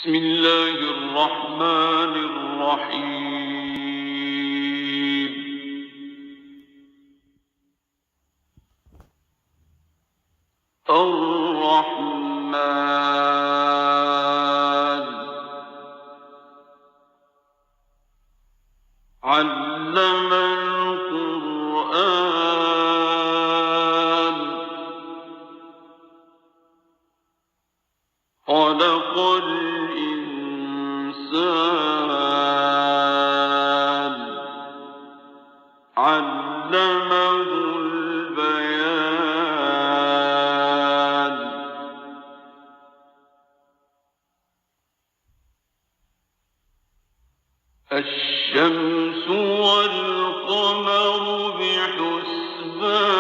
بسم الله الرحمن الرحيم. الرحمن علم القرآن خلق الإنسان علمه البيان. الشمس والقمر بحسبان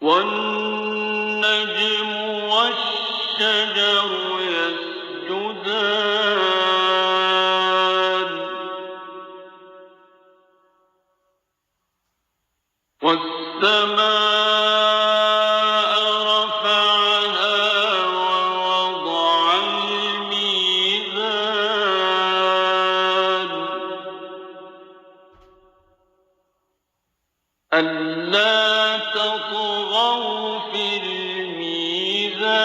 والنجم والشجر يسجدان والسماء رفعها ووضع الميزان ألا تطغوا في الميزان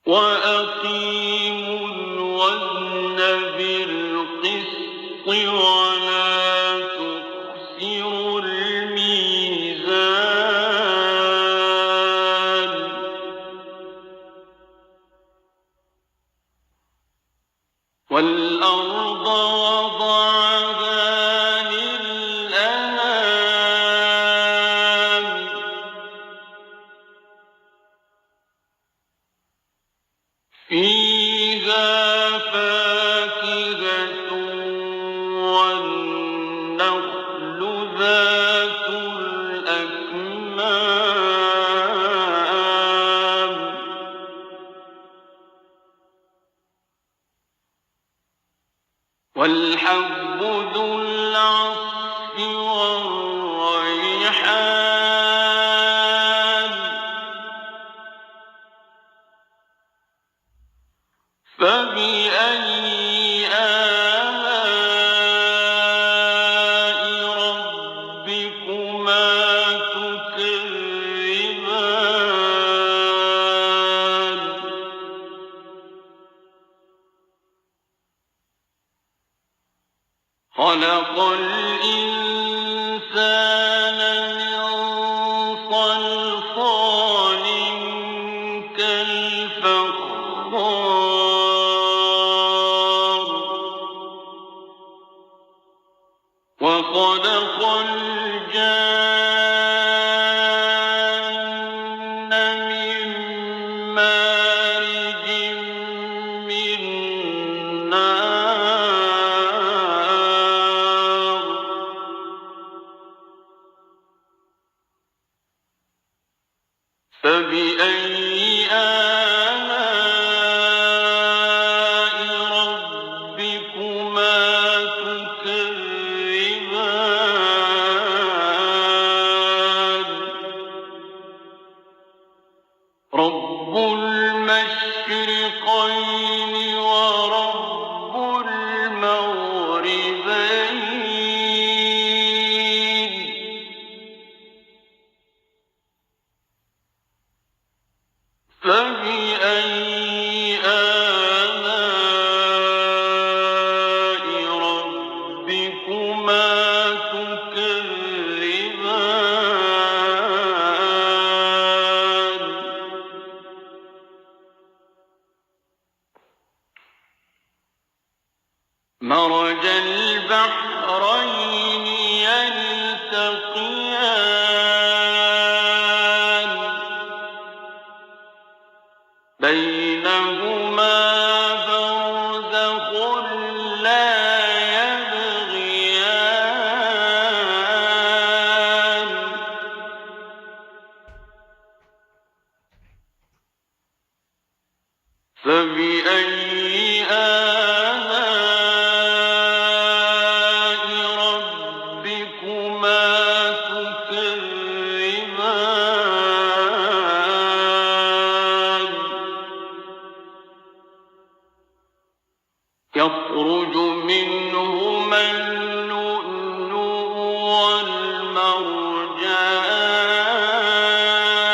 وأقيموا الوزن بالقسط ولا تخسروا الميزان. والأرض وضعها للأنام فيها فاكهة والنخل ذات الأكمام والحب ذو العصف والريحان فبأي آلاء ربكما تكذبان. خلق الإنسان من صلصال كالفخار وخلق الجان من مارج من نار فبأي آلاء ربكما تكذبان. رب المشرقين ورب المغربين فبأي آلاء ربكما تكذبان. مرج البحرين يلتقيان بينهما برزخ لا يبغيان فبأي آلاء يخرج منهما اللؤلؤ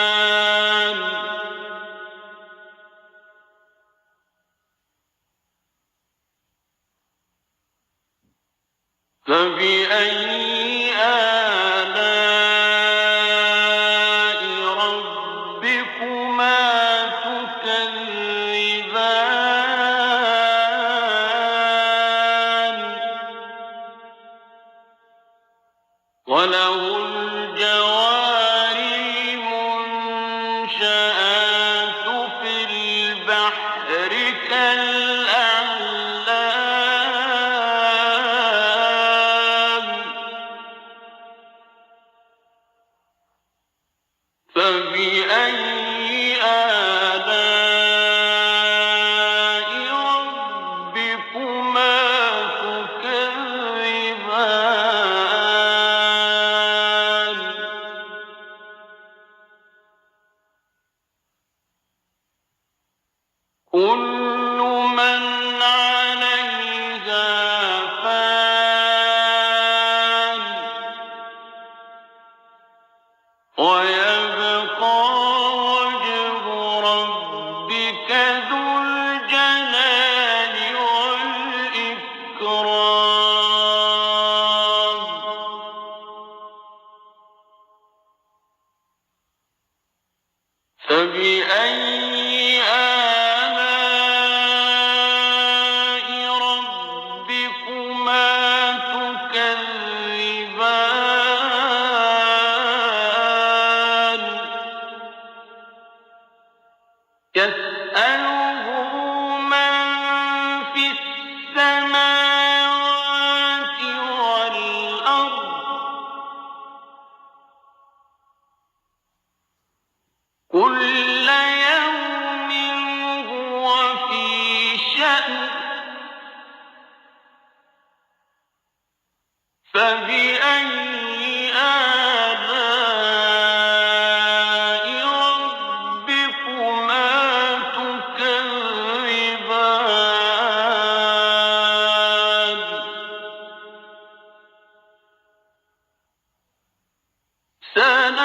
والمرجان فبأي آلاء ربكما تكذبان وله الجوار المنشآت في البحر كالأعلام فبأي آلاء ربكما تكذبان كل من عليها فان ويبقى وجه ربك ذو الجلال والإكرام فبأي آلاء ربكما تكذبان يسأله من في السماوات والأرض كل يوم هو في شأن فبأي آلاء ربكما تكذبان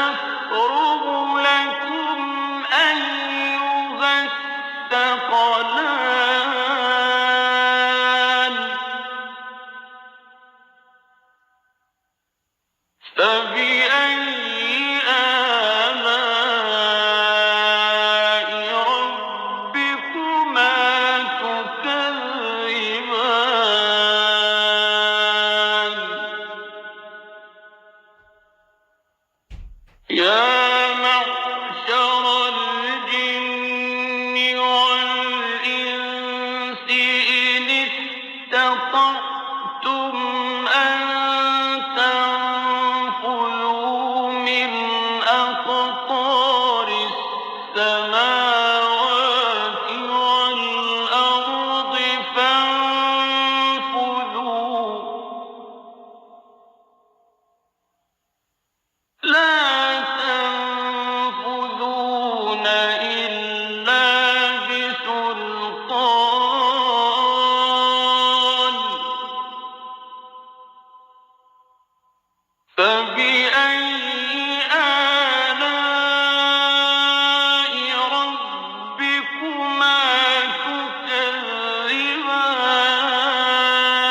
سنفرغ لكم أيها الثقلان فبأي آلاء ربكما تكذبان يا معشر الجن والإنس إن استطعتم أن تنفذوا من أقطار السماوات والأرض فانفذوا لا تنفذون إلا بسلطان فبأي آلاء ربكما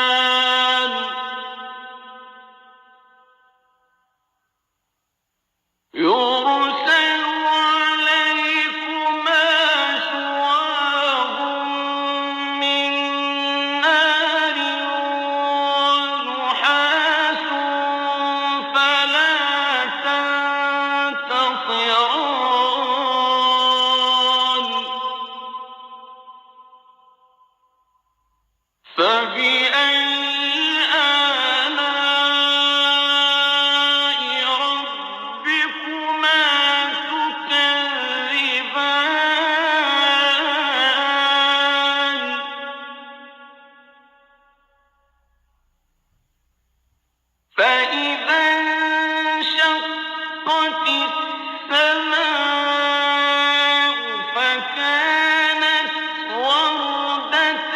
تكذبان يرسل عليكما شواظ من نار ونحاس فلا تنتصران فبأي آلاء ربكما تكذبان فإذا انشقت السماء فكانت وردة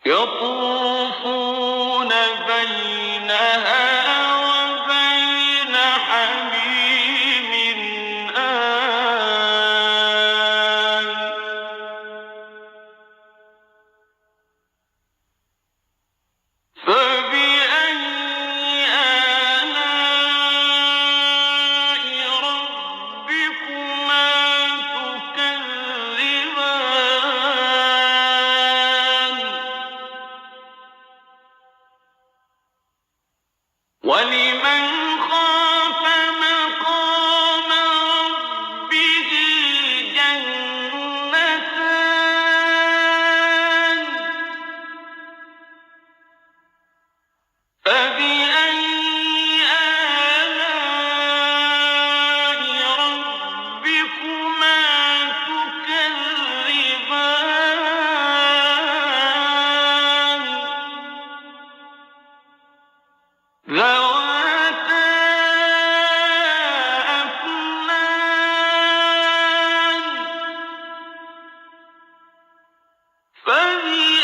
يطوفون بينها وبين حميم آن فبأي آلاء ربكما تكذبان ولمن خاف مقام ربه جنتان فبأي آلاء ربكما تكذبان ذواتا أفنان فبأي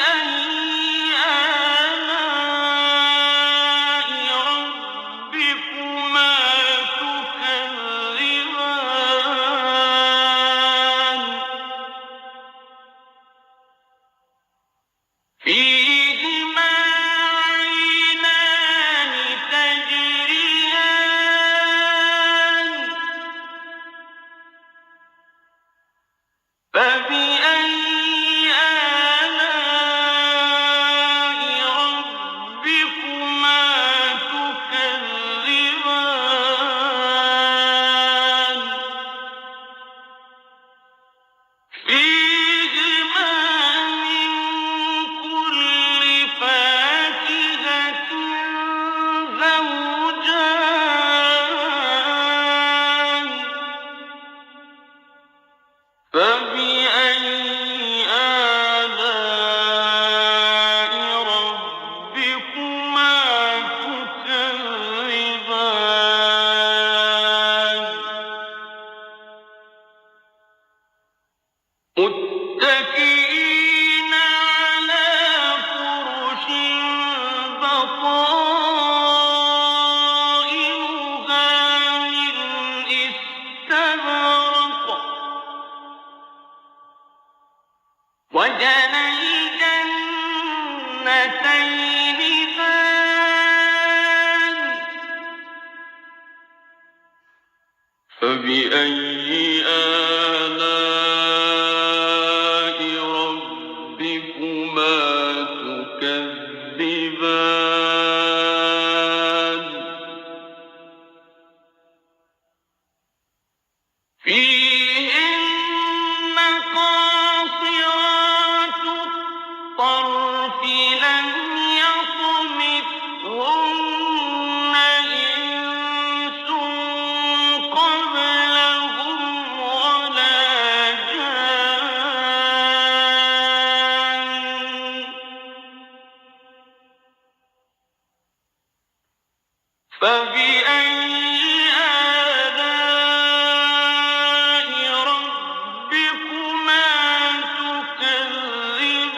آلاء ربكما تكذبان فيهما عينان تجريان فبأي آلاء ربكما تكذبان فيهما من كل فاكهة زوجان فبأي آلاء ربكما تكذبان متكئين على فرش بطائنها من استبرق وجنى الجنتين دان فبأي آلاء ربكما تكذبان فيهن قاصرات الطرف لم يطمثهن إنس قبلهم ولا جان فبأي آلاء ربكما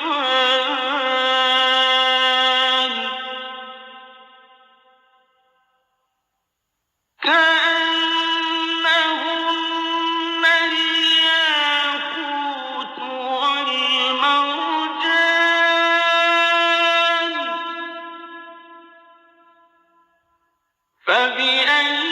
تكذبان كأنهن الياقوت والمرجان فبأي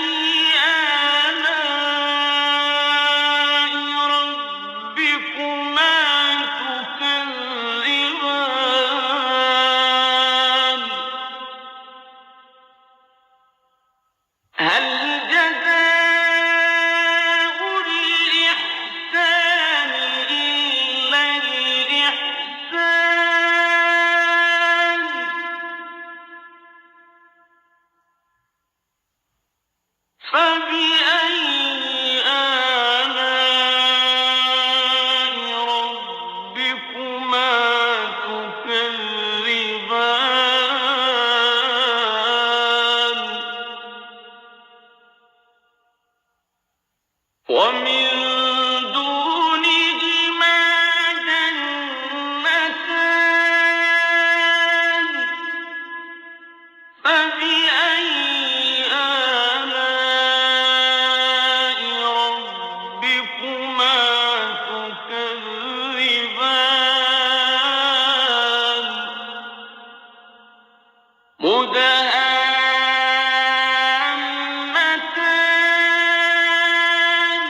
مدهامتان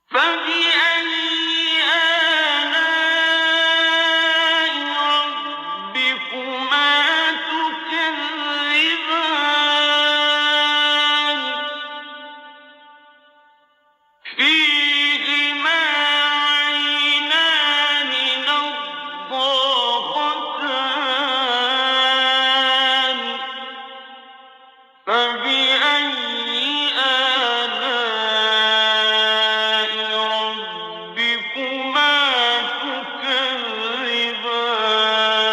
فبأي آلاء ربكما تكذبان فيهما عينان نضاختان فبأي آلاء ربكما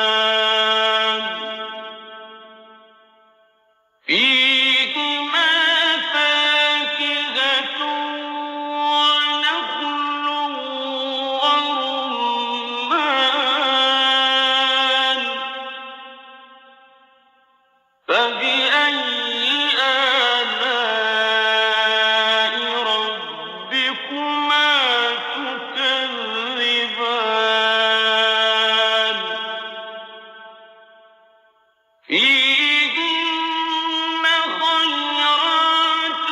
تكذبان فيهما فاكهة ونخل ورمان فبأي آلاء ربكما تكذبان فيهن خيرات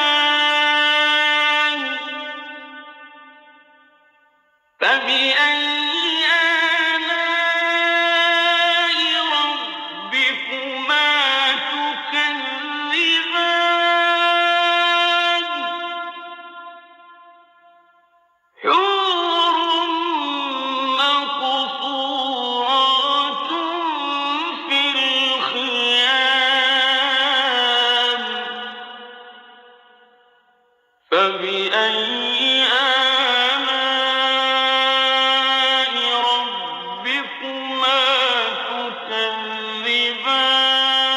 حسان فبأي آلاء ربكما تكذبان حور مقصورات في الخيام فبأي آلاء ربكما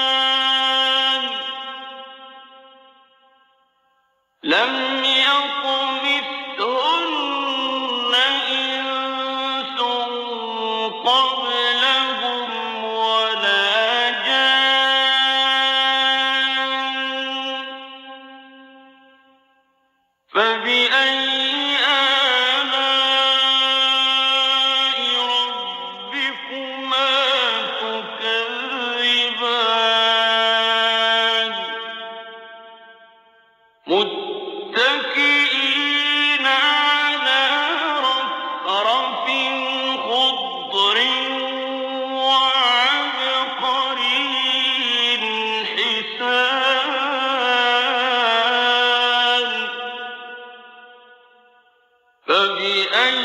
تكذبان لم يطمثهن إنس قبلهم ولا جان فبأي آلاء ربكما تكذبان متكئين على رفرف خضر وعبقري حسان فبأي